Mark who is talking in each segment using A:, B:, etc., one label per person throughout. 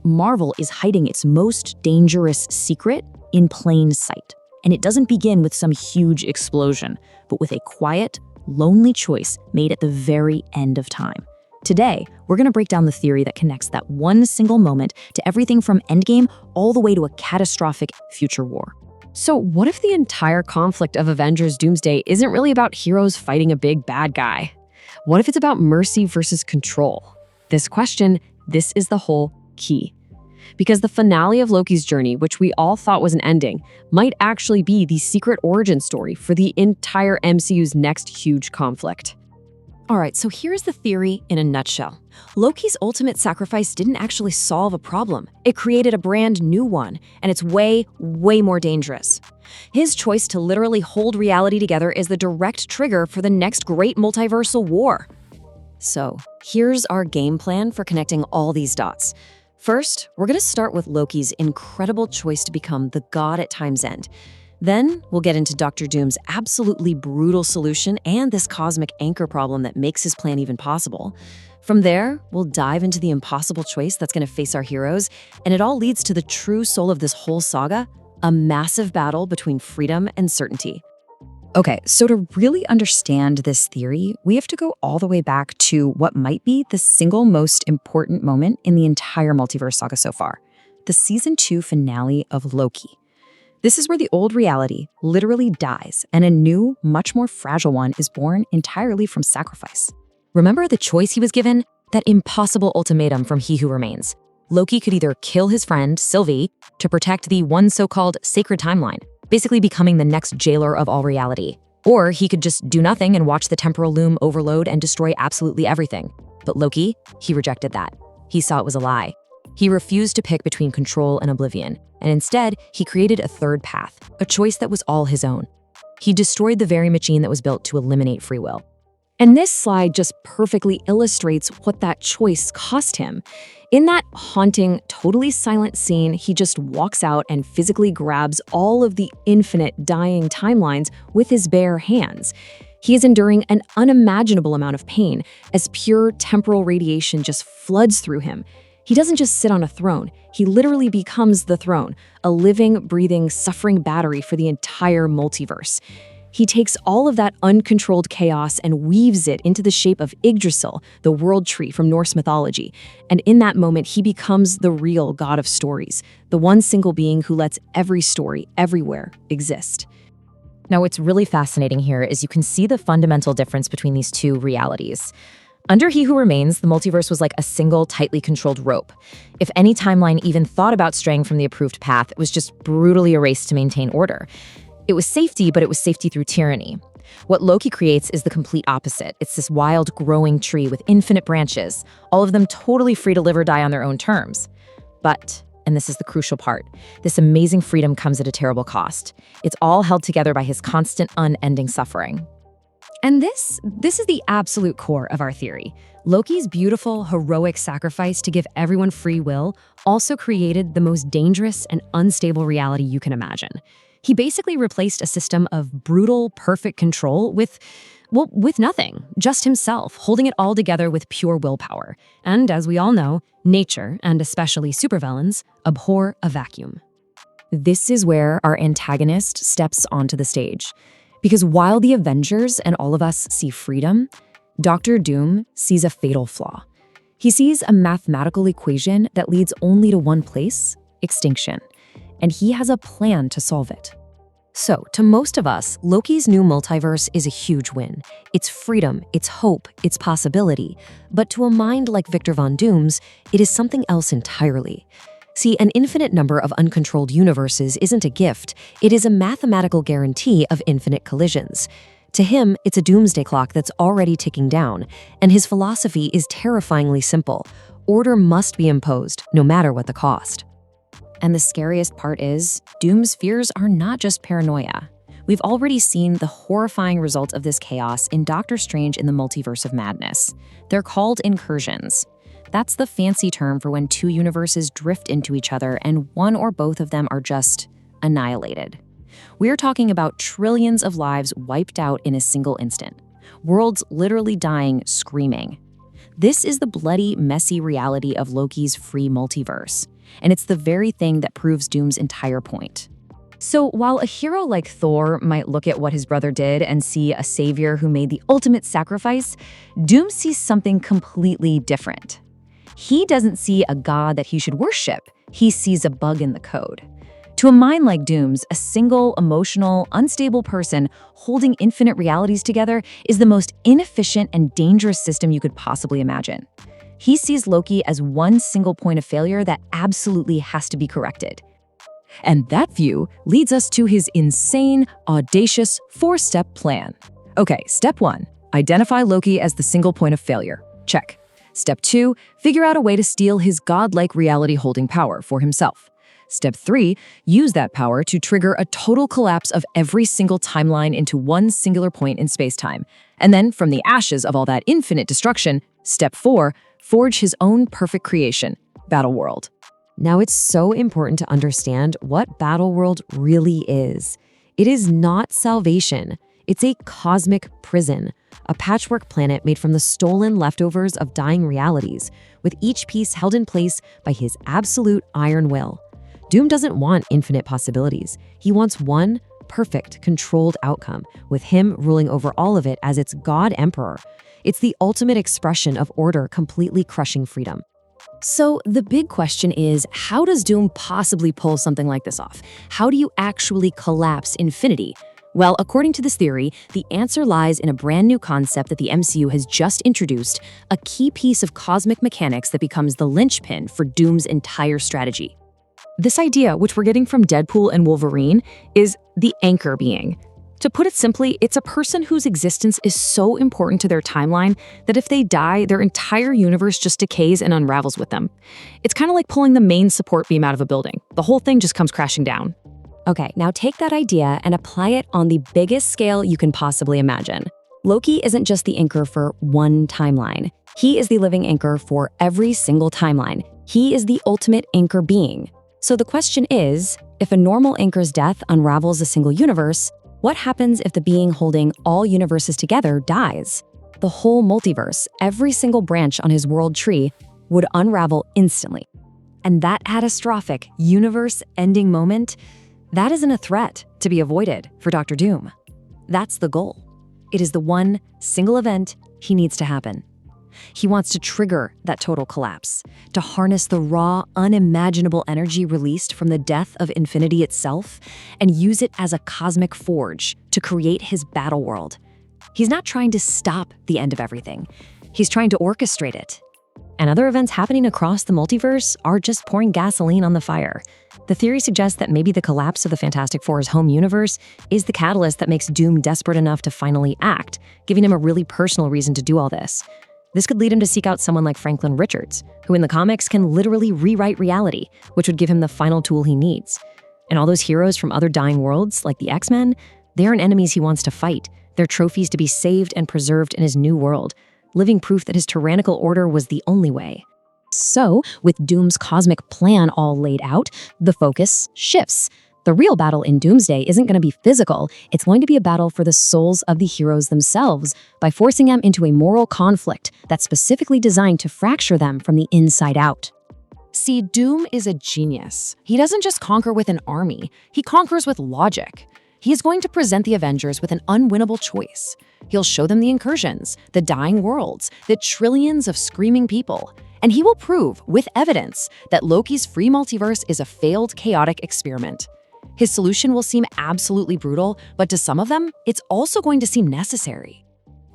A: Marvel is hiding its most dangerous secret in plain sight. And it doesn't begin with some huge explosion, but with a quiet, lonely choice made at the very end of time. Today, we're going to break down the theory that connects that one single moment to everything from Endgame all the way to a catastrophic future war.
B: So what if the entire conflict of Avengers Doomsday isn't really about heroes fighting a big bad guy? What if it's about mercy versus control? This is the whole key. Because the finale of Loki's journey, which we all thought was an ending, might actually be the secret origin story for the entire MCU's next huge conflict.
C: All right, so here's the theory in a nutshell. Loki's ultimate sacrifice didn't actually solve a problem. It created a brand new one, and it's way, way more dangerous. His choice to literally hold reality together is the direct trigger for the next great multiversal war. So, here's our game plan for connecting all these dots. First, we're going to start with Loki's incredible choice to become the god at time's end. Then, we'll get into Dr. Doom's absolutely brutal solution and this cosmic anchor problem that makes his plan even possible. From there, we'll dive into the impossible choice that's going to face our heroes, and it all leads to the true soul of this whole saga, a massive battle between freedom and certainty.
A: Okay, so to really understand this theory, we have to go all the way back to what might be the single most important moment in the entire multiverse saga so far, the Season 2 finale of Loki. This is where the old reality literally dies, and a new, much more fragile one is born entirely from sacrifice.
C: Remember the choice he was given? That impossible ultimatum from He Who Remains. Loki could either kill his friend, Sylvie, to protect the one so-called sacred timeline, basically becoming the next jailer of all reality. Or he could just do nothing and watch the temporal loom overload and destroy absolutely everything. But Loki, he rejected that. He saw it was a lie. He refused to pick between control and oblivion, and instead, he created a third path, a choice that was all his own. He destroyed the very machine that was built to eliminate free will.
B: And this slide just perfectly illustrates what that choice cost him. In that haunting, totally silent scene, he just walks out and physically grabs all of the infinite dying timelines with his bare hands. He is enduring an unimaginable amount of pain as pure temporal radiation just floods through him. He doesn't just sit on a throne, he literally becomes the throne, a living, breathing, suffering battery for the entire multiverse. He takes all of that uncontrolled chaos and weaves it into the shape of Yggdrasil, the world tree from Norse mythology. And in that moment, he becomes the real god of stories, the one single being who lets every story, everywhere, exist.
D: Now, what's really fascinating here is you can see the fundamental difference between these two realities. Under He Who Remains, the multiverse was like a single, tightly controlled rope. If any timeline even thought about straying from the approved path, it was just brutally erased to maintain order. It was safety, but it was safety through tyranny. What Loki creates is the complete opposite. It's this wild, growing tree with infinite branches, all of them totally free to live or die on their own terms. But, and this is the crucial part, this amazing freedom comes at a terrible cost. It's all held together by his constant, unending suffering.
B: And this is the absolute core of our theory. Loki's beautiful, heroic sacrifice to give everyone free will also created the most dangerous and unstable reality you can imagine. He basically replaced a system of brutal, perfect control with nothing, just himself, holding it all together with pure willpower. And as we all know, nature, and especially supervillains, abhor a vacuum.
A: This is where our antagonist steps onto the stage. Because while the Avengers and all of us see freedom, Dr. Doom sees a fatal flaw. He sees a mathematical equation that leads only to one place, extinction. And he has a plan to solve it. So, to most of us, Loki's new multiverse is a huge win. It's freedom, it's hope, it's possibility. But to a mind like Victor Von Doom's, it is something else entirely. See, an infinite number of uncontrolled universes isn't a gift, it is a mathematical guarantee of infinite collisions. To him, it's a doomsday clock that's already ticking down, and his philosophy is terrifyingly simple. Order must be imposed, no matter what the cost. And the scariest part is, Doom's fears are not just paranoia. We've already seen the horrifying result of this chaos in Doctor Strange in the Multiverse of Madness. They're called incursions. That's the fancy term for when two universes drift into each other and one or both of them are just annihilated. We're talking about trillions of lives wiped out in a single instant. Worlds literally dying, screaming.
C: This is the bloody, messy reality of Loki's free multiverse. And it's the very thing that proves Doom's entire point.
B: So while a hero like Thor might look at what his brother did and see a savior who made the ultimate sacrifice, Doom sees something completely different. He doesn't see a god that he should worship. He sees a bug in the code. To a mind like Doom's, a single, emotional, unstable person holding infinite realities together is the most inefficient and dangerous system you could possibly imagine. He sees Loki as one single point of failure that absolutely has to be corrected.
A: And that view leads us to his insane, audacious 4-step plan. Okay, step 1, identify Loki as the single point of failure. Check. Step 2, figure out a way to steal his godlike reality-holding power for himself. Step 3, use that power to trigger a total collapse of every single timeline into one singular point in space-time. And then, from the ashes of all that infinite destruction, step 4, forge his own perfect creation, Battleworld.
B: Now, it's so important to understand what Battleworld really is. It is not salvation. It's a cosmic prison, a patchwork planet made from the stolen leftovers of dying realities, with each piece held in place by his absolute iron will. Doom doesn't want infinite possibilities. He wants one perfect, controlled outcome, with him ruling over all of it as its God Emperor. It's the ultimate expression of order completely crushing freedom.
C: So the big question is, how does Doom possibly pull something like this off? How do you actually collapse infinity? Well, according to this theory, the answer lies in a brand new concept that the MCU has just introduced, a key piece of cosmic mechanics that becomes the linchpin for Doom's entire strategy.
B: This idea, which we're getting from Deadpool and Wolverine, is the anchor being. To put it simply, it's a person whose existence is so important to their timeline that if they die, their entire universe just decays and unravels with them. It's kind of like pulling the main support beam out of a building. The whole thing just comes crashing down.
C: Okay, now take that idea and apply it on the biggest scale you can possibly imagine. Loki isn't just the anchor for one timeline. He is the living anchor for every single timeline. He is the ultimate anchor being. So the question is, if a normal anchor's death unravels a single universe, what happens if the being holding all universes together dies? The whole multiverse, every single branch on his world tree, would unravel instantly. And that catastrophic, universe-ending moment, that isn't a threat to be avoided for Dr. Doom. That's the goal. It is the one single event he needs to happen. He wants to trigger that total collapse, to harness the raw, unimaginable energy released from the death of infinity itself and use it as a cosmic forge to create his battle world. He's not trying to stop the end of everything. He's trying to orchestrate it. And other events happening across the multiverse are just pouring gasoline on the fire. The theory suggests that maybe the collapse of the Fantastic Four's home universe is the catalyst that makes Doom desperate enough to finally act, giving him a really personal reason to do all this. This could lead him to seek out someone like Franklin Richards, who in the comics can literally rewrite reality, which would give him the final tool he needs. And all those heroes from other dying worlds, like the X-Men, they aren't enemies he wants to fight. They're trophies to be saved and preserved in his new world, living proof that his tyrannical order was the only way. So, with Doom's cosmic plan all laid out, the focus shifts. The real battle in Doomsday isn't going to be physical, it's going to be a battle for the souls of the heroes themselves by forcing them into a moral conflict that's specifically designed to fracture them from the inside out.
B: See, Doom is a genius. He doesn't just conquer with an army, he conquers with logic. He is going to present the Avengers with an unwinnable choice. He'll show them the incursions, the dying worlds, the trillions of screaming people. And he will prove, with evidence, that Loki's free multiverse is a failed, chaotic experiment. His solution will seem absolutely brutal, but to some of them, it's also going to seem necessary.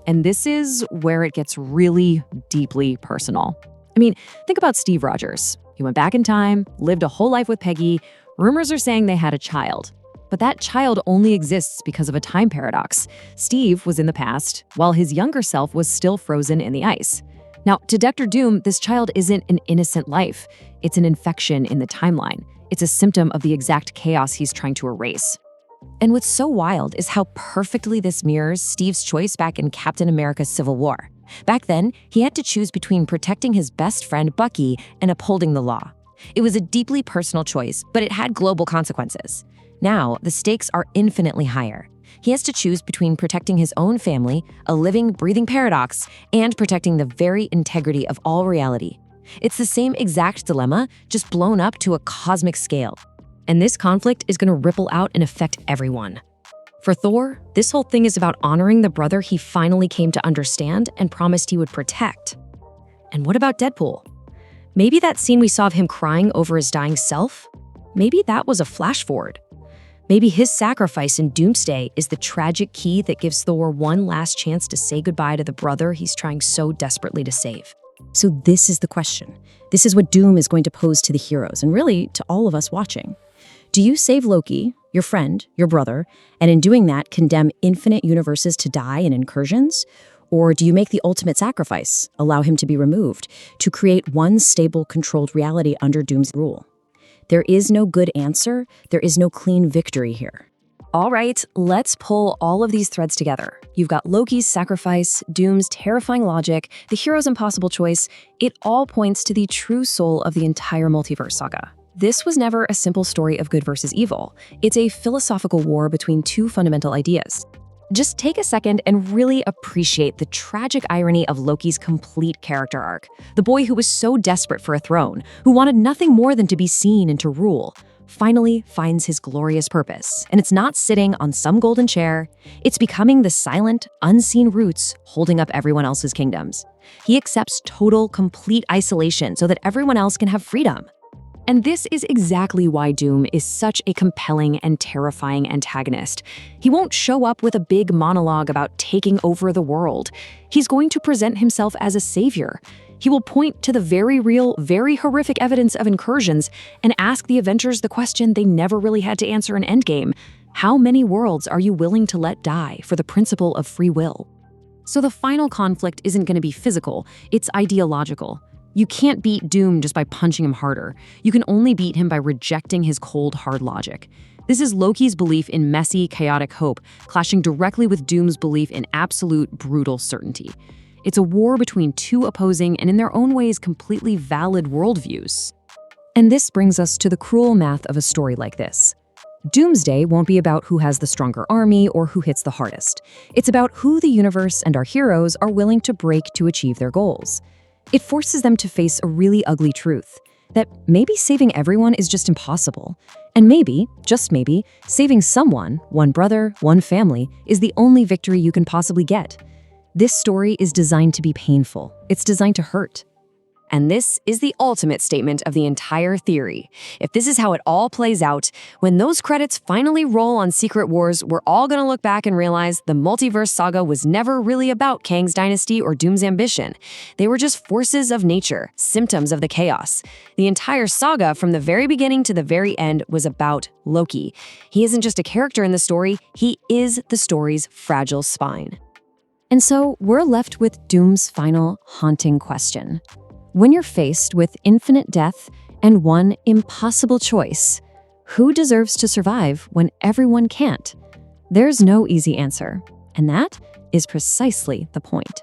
B: And this is where it gets really deeply personal. I mean, think about Steve Rogers. He went back in time, lived a whole life with Peggy. Rumors are saying they had a child. But that child only exists because of a time paradox. Steve was in the past, while his younger self was still frozen in the ice. Now, to Dr. Doom, this child isn't an innocent life. It's an infection in the timeline. It's a symptom of the exact chaos he's trying to erase. And what's so wild is how perfectly this mirrors Steve's choice back in Captain America's Civil War. Back then, he had to choose between protecting his best friend Bucky and upholding the law. It was a deeply personal choice, but it had global consequences. Now, the stakes are infinitely higher.
C: He has to choose between protecting his own family, a living, breathing paradox, and protecting the very integrity of all reality. It's the same exact dilemma, just blown up to a cosmic scale. And this conflict is going to ripple out and affect everyone. For Thor, this whole thing is about honoring the brother he finally came to understand and promised he would protect. And what about Deadpool? Maybe that scene we saw of him crying over his dying self? Maybe that was a flash forward. Maybe his sacrifice in Doomsday is the tragic key that gives Thor one last chance to say goodbye to the brother he's trying so desperately to save.
A: So this is the question. This is what Doom is going to pose to the heroes, and really to all of us watching. Do you save Loki, your friend, your brother, and in doing that condemn infinite universes to die in incursions? Or do you make the ultimate sacrifice, allow him to be removed, to create one stable, controlled reality under Doom's rule? There is no good answer. There is no clean victory here.
C: All right, let's pull all of these threads together. You've got Loki's sacrifice, Doom's terrifying logic, the hero's impossible choice. It all points to the true soul of the entire multiverse saga. This was never a simple story of good versus evil. It's a philosophical war between two fundamental ideas. Just take a second and really appreciate the tragic irony of Loki's complete character arc. The boy who was so desperate for a throne, who wanted nothing more than to be seen and to rule, finally finds his glorious purpose. And it's not sitting on some golden chair. It's becoming the silent, unseen roots holding up everyone else's kingdoms. He accepts total, complete isolation so that everyone else can have freedom. And this is exactly why Doom is such a compelling and terrifying antagonist. He won't show up with a big monologue about taking over the world. He's going to present himself as a savior. He will point to the very real, very horrific evidence of incursions and ask the Avengers the question they never really had to answer in Endgame. How many worlds are you willing to let die for the principle of free will? So the final conflict isn't going to be physical, it's ideological. You can't beat Doom just by punching him harder. You can only beat him by rejecting his cold, hard logic. This is Loki's belief in messy, chaotic hope, clashing directly with Doom's belief in absolute, brutal certainty. It's a war between two opposing and in their own ways completely valid worldviews. And this brings us to the cruel math of a story like this. Doomsday won't be about who has the stronger army or who hits the hardest. It's about who the universe and our heroes are willing to break to achieve their goals. It forces them to face a really ugly truth, that maybe saving everyone is just impossible. And maybe, just maybe, saving someone, one brother, one family, is the only victory you can possibly get. This story is designed to be painful. It's designed to hurt. And this is the ultimate statement of the entire theory. If this is how it all plays out, when those credits finally roll on Secret Wars, we're all going to look back and realize the multiverse saga was never really about Kang's dynasty or Doom's ambition. They were just forces of nature, symptoms of the chaos. The entire saga, from the very beginning to the very end, was about Loki. He isn't just a character in the story, he is the story's fragile spine. And so we're left with Doom's final haunting question. When you're faced with infinite death and one impossible choice, who deserves to survive when everyone can't? There's no easy answer, and that is precisely the point.